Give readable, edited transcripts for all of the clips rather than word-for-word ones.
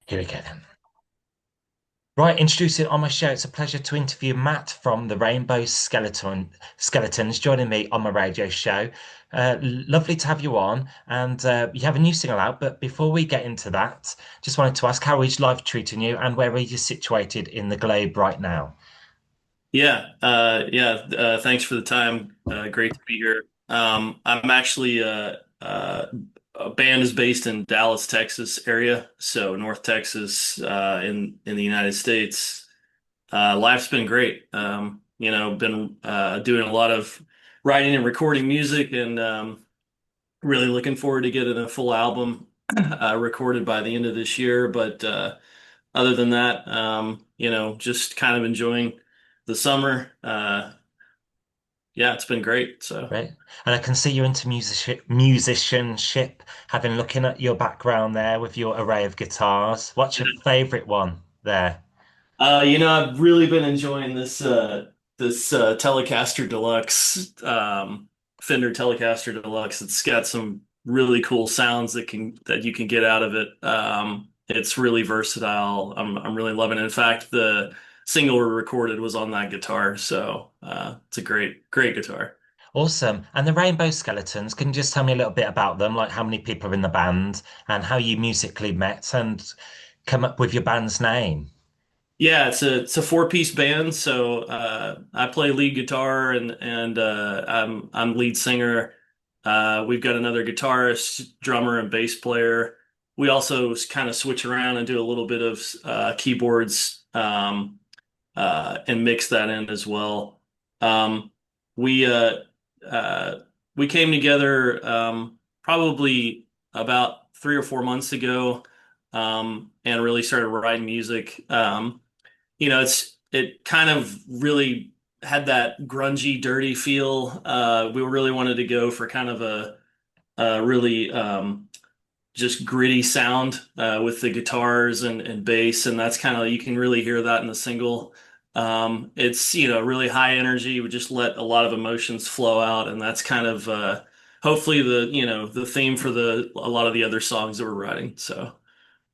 Here we go then. Right, introducing on my show, it's a pleasure to interview Matt from the Rainbow Skeletons joining me on my radio show. Lovely to have you on, and you have a new single out. But before we get into that, just wanted to ask how is life treating you, and where are you situated in the globe right now? Thanks for the time. Great to be here. I'm actually a band is based in Dallas, Texas area, so North Texas, in the United States. Life's been great. Been doing a lot of writing and recording music, and really looking forward to getting a full album recorded by the end of this year. But other than that, just kind of enjoying the summer. Yeah, it's been great. So, Right, and I can see you're into musicianship, having looking at your background there with your array of guitars. What's your favorite one there? I've really been enjoying this Telecaster Deluxe, Fender Telecaster Deluxe. It's got some really cool sounds that you can get out of it. It's really versatile. I'm really loving it. In fact, the single we recorded was on that guitar, so it's a great guitar. Awesome. And the Rainbow Skeletons, can you just tell me a little bit about them, like how many people are in the band and how you musically met and come up with your band's name? Yeah, it's a four-piece band. So I play lead guitar and I'm lead singer. We've got another guitarist, drummer, and bass player. We also kind of switch around and do a little bit of keyboards and mix that in as well. Um, we uh, we came together probably about 3 or 4 months ago and really started writing music. It kind of really had that grungy, dirty feel. We really wanted to go for kind of a really just gritty sound with the guitars and bass, and that's kind of you can really hear that in the single. It's really high energy. We just let a lot of emotions flow out, and that's kind of hopefully the theme for the a lot of the other songs that we're writing. So.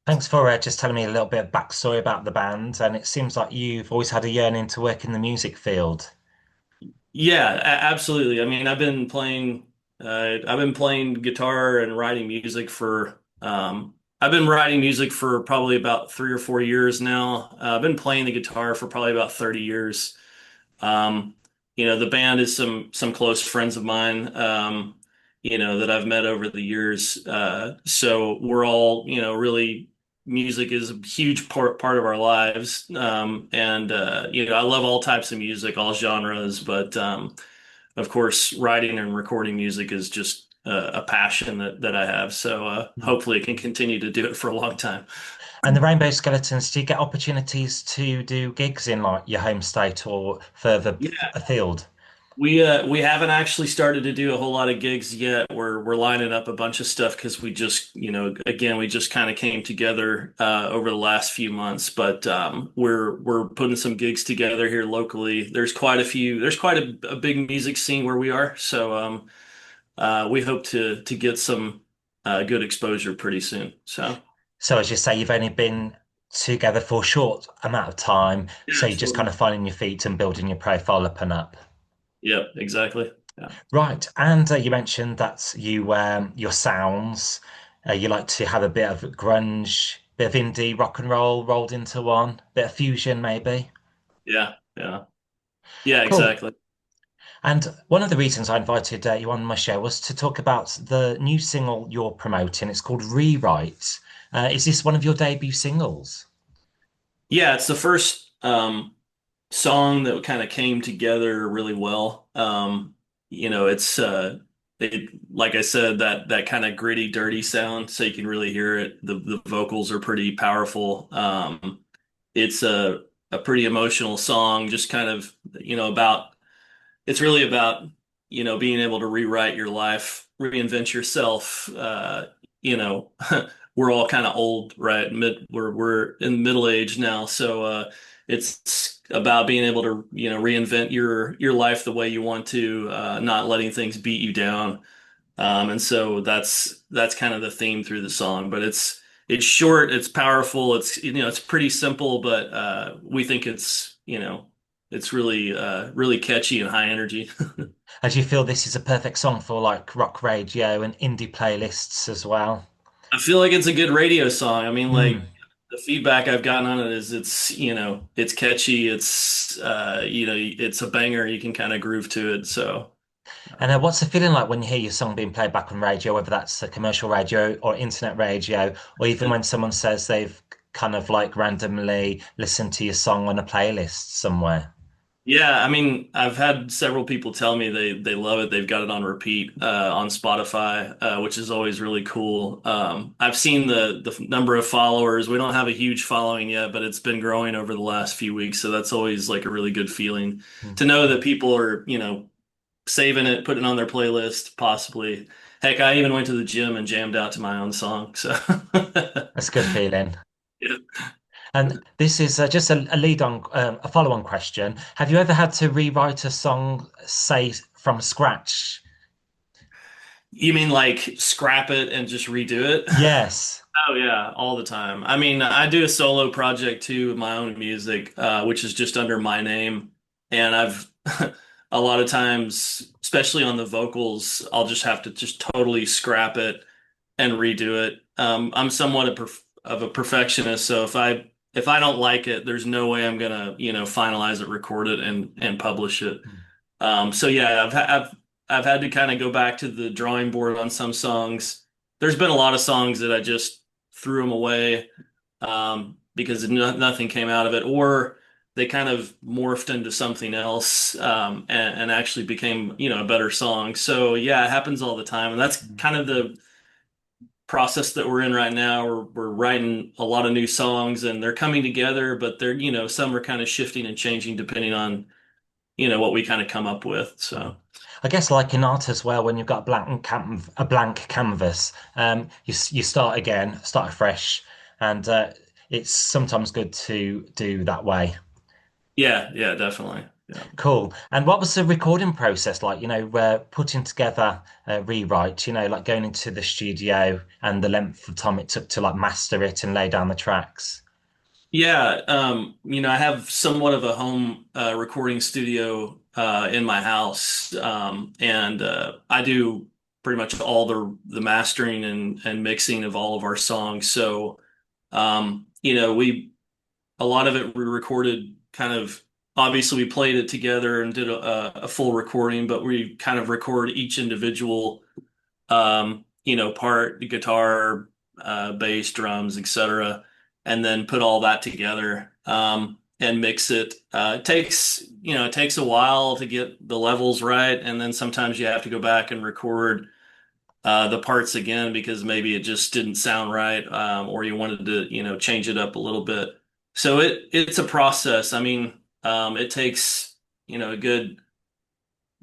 Thanks for just telling me a little bit of backstory about the band. And it seems like you've always had a yearning to work in the music field. Yeah, absolutely. I mean, I've been playing guitar and writing music I've been writing music for probably about 3 or 4 years now. I've been playing the guitar for probably about 30 years. Um, the band is some close friends of mine, that I've met over the years. So we're all, really music is a huge part of our lives. I love all types of music, all genres, but of course, writing and recording music is just a passion that I have. So hopefully I can continue to do it for a long time. And the Rainbow Skeletons, do you get opportunities to do gigs in like your home state or further Yeah. afield? We haven't actually started to do a whole lot of gigs yet. We're lining up a bunch of stuff because we just, again, we just kind of came together over the last few months. But we're putting some gigs together here locally. There's quite a big music scene where we are. So we hope to get some good exposure pretty soon. So So as you say, you've only been together for a short amount of time, yeah, so you're just kind absolutely. of finding your feet and building your profile up and up. Yeah, exactly. Yeah. Right, and you mentioned that your sounds, you like to have a bit of grunge, bit of indie rock and roll rolled into one, bit of fusion maybe. Yeah. Yeah. Yeah, Cool. exactly. And one of the reasons I invited you on my show was to talk about the new single you're promoting. It's called Rewrite. Is this one of your debut singles? Yeah, it's the first song that kind of came together really well. It's like I said, that kind of gritty, dirty sound, so you can really hear it. The vocals are pretty powerful. It's a pretty emotional song, just kind of, about it's really about, being able to rewrite your life, reinvent yourself. You know, we're all kind of old, right? We're in middle age now, so it's about being able to, reinvent your life the way you want to, not letting things beat you down. And so that's kind of the theme through the song. But it's short, it's powerful, it's pretty simple, but we think it's really really catchy and high energy. As you feel this is a perfect song for like rock radio and indie playlists as well. I feel like it's a good radio song. I mean, like Hmm. the feedback I've gotten on it is it's catchy, it's a banger. You can kind of groove to it. So, And what's the feeling like when you hear your song being played back on radio, whether that's a commercial radio or internet radio, or even when someone says they've kind of like randomly listened to your song on a playlist somewhere? yeah, I mean, I've had several people tell me they love it. They've got it on repeat on Spotify, which is always really cool. I've seen the number of followers. We don't have a huge following yet, but it's been growing over the last few weeks. So that's always like a really good feeling Hmm. to know that people are, saving it, putting it on their playlist, possibly. Heck, I even went to the gym and jammed out to my own song. So, That's a good feeling. yeah. And this is just a lead on, a follow-on question. Have you ever had to rewrite a song, say, from scratch? You mean like scrap it and just redo it? Yes. Oh yeah, all the time. I mean, I do a solo project too of my own music, which is just under my name, and I've a lot of times, especially on the vocals, I'll just have to just totally scrap it and redo it. I'm somewhat of a perfectionist, so if I don't like it, there's no way I'm gonna, finalize it, record it, and publish it. So yeah, I've had to kind of go back to the drawing board on some songs. There's been a lot of songs that I just threw them away because nothing came out of it, or they kind of morphed into something else and actually became, a better song. So yeah, it happens all the time, and that's kind of the process that we're in right now. We're writing a lot of new songs, and they're coming together, but they're, some are kind of shifting and changing depending on, what we kind of come up with. Mm. So. I guess like in art as well, when you've got a blank canvas, you start again, start afresh, and it's sometimes good to do that way. Yeah, yeah, definitely. Yeah. Cool. And what was the recording process like? Putting together a rewrite, like going into the studio and the length of time it took to like master it and lay down the tracks. Yeah, I have somewhat of a home recording studio in my house, and I do pretty much all the mastering and mixing of all of our songs. So, we a lot of it we recorded kind of obviously we played it together and did a full recording, but we kind of record each individual part, the guitar, bass, drums, etc., and then put all that together and mix it. It takes a while to get the levels right, and then sometimes you have to go back and record the parts again because maybe it just didn't sound right, or you wanted to, change it up a little bit. So it's a process. I mean, it takes, a good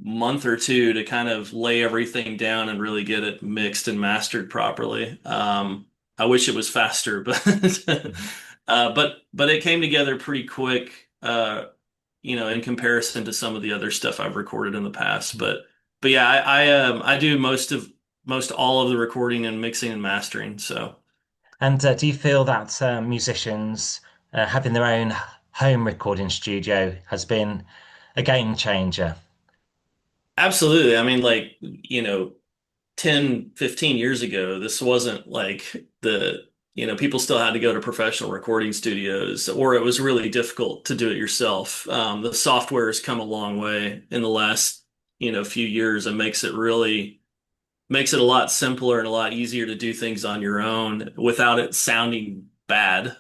month or two to kind of lay everything down and really get it mixed and mastered properly. I wish it was faster, but Mhm. but it came together pretty quick, in comparison to some of the other stuff I've recorded in the past. But yeah, I do most all of the recording and mixing and mastering. So. And do you feel that musicians having their own home recording studio has been a game changer? Absolutely. I mean, like, 10, 15 years ago, this wasn't like people still had to go to professional recording studios, or it was really difficult to do it yourself. The software has come a long way in the last, few years and makes it a lot simpler and a lot easier to do things on your own without it sounding bad.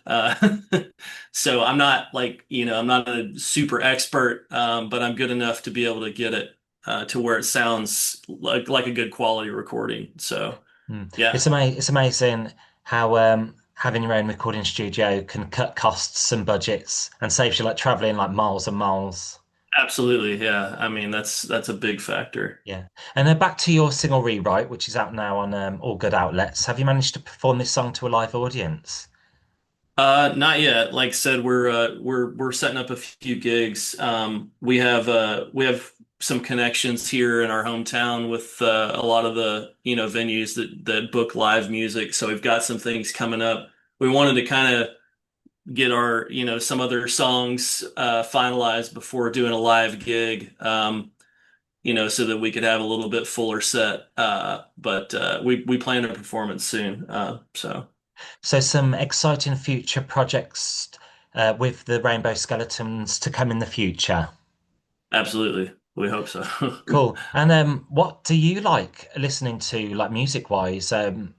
So I'm not like, I'm not a super expert, but I'm good enough to be able to get it to where it sounds like a good quality recording. So Mm. yeah, It's amazing how having your own recording studio can cut costs and budgets and saves you like traveling like miles and miles. absolutely. Yeah. I mean, that's a big factor. Yeah. And then back to your single rewrite, which is out now on all good outlets. Have you managed to perform this song to a live audience? Not yet. Like I said, we're setting up a few gigs. We have some connections here in our hometown with a lot of the venues that book live music. So we've got some things coming up. we wanted to kind of get our, some other songs finalized before doing a live gig. So that we could have a little bit fuller set. But we plan to perform it soon. So So some exciting future projects with the Rainbow Skeletons to come in the future. absolutely, we hope so. Cool. And what do you like listening to, like music wise? And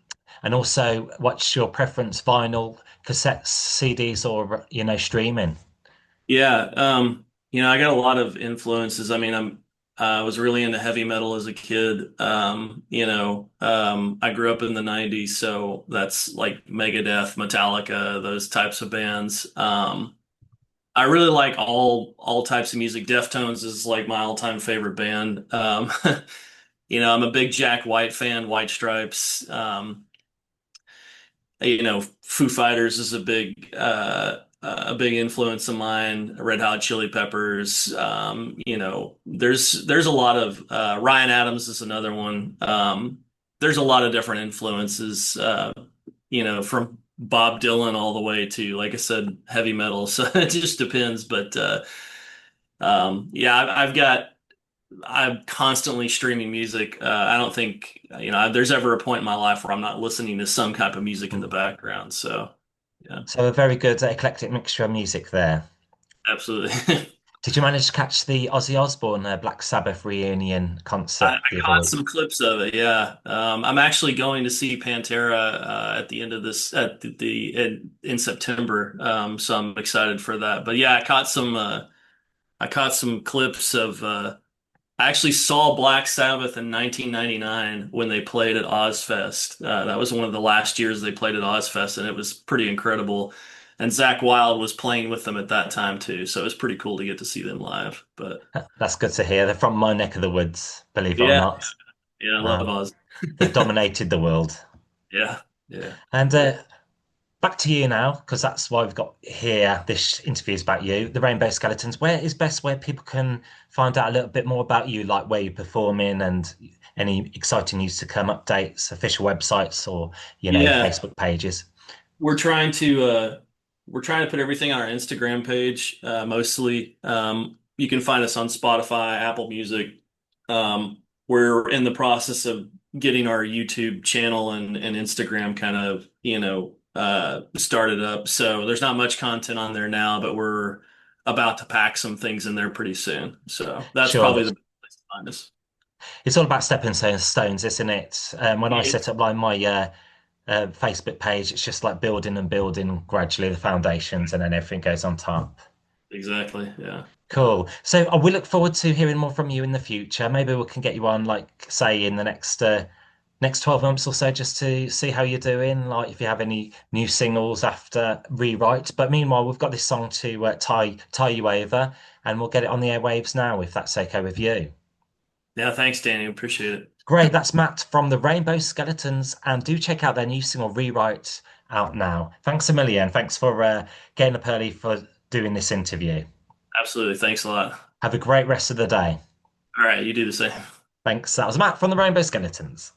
also, what's your preference, vinyl, cassettes, CDs, or streaming? Yeah, I got a lot of influences. I mean, I was really into heavy metal as a kid. I grew up in the 90s, so that's like Megadeth, Metallica, those types of bands. I really like all types of music. Deftones is like my all-time favorite band. I'm a big Jack White fan, White Stripes. Foo Fighters is a big influence of mine. Red Hot Chili Peppers. There's a lot of Ryan Adams is another one. There's a lot of different influences. From Bob Dylan all the way to, like I said, heavy metal. So it just depends. But yeah, I'm constantly streaming music. I don't think, there's ever a point in my life where I'm not listening to some type of music in the background. So, yeah, So a very good eclectic mixture of music there. absolutely. Did you manage to catch the Ozzy Osbourne Black Sabbath reunion I concert the other caught week? some clips of it. Yeah, I'm actually going to see Pantera at the end of this at in September. So I'm excited for that. But yeah, I caught some clips of. I actually saw Black Sabbath in 1999 when they played at Ozfest. That was one of the last years they played at Ozfest, and it was pretty incredible. And Zach Wild was playing with them at that time too, so it was pretty cool to get to see them live. But That's good to hear. They're from my neck of the woods, believe it or yeah, not. yeah, I love Um, Oz. they've dominated the world. Yeah, yeah, And great. back to you now, because that's why we've got here. This interview is about you, the Rainbow Skeletons. Where is best where people can find out a little bit more about you, like where you're performing and any exciting news to come, updates, official websites, or Yeah, Facebook pages? we're trying to uh we're trying to put everything on our Instagram page, mostly. You can find us on Spotify, Apple Music. We're in the process of getting our YouTube channel and Instagram kind of, started up. So there's not much content on there now, but we're about to pack some things in there pretty soon. So that's Sure. probably the best place to find us. It's all about stepping stones, isn't it? When I Yeah, set up like my Facebook page, it's just like building and building gradually the foundations, and then everything goes on top. exactly. Yeah. Cool. So I will look forward to hearing more from you in the future. Maybe we can get you on, like, say, in the next 12 months or so, just to see how you're doing. Like, if you have any new singles after rewrite. But meanwhile, we've got this song to tie you over, and we'll get it on the airwaves now, if that's okay with you. Yeah, thanks, Danny. Appreciate it. Great. That's Matt from the Rainbow Skeletons, and do check out their new single Rewrite out now. Thanks a million. Thanks for getting up early for doing this interview. Absolutely. Thanks a lot. Have a great rest of the day. All right, you do the same. Thanks. That was Matt from the Rainbow Skeletons.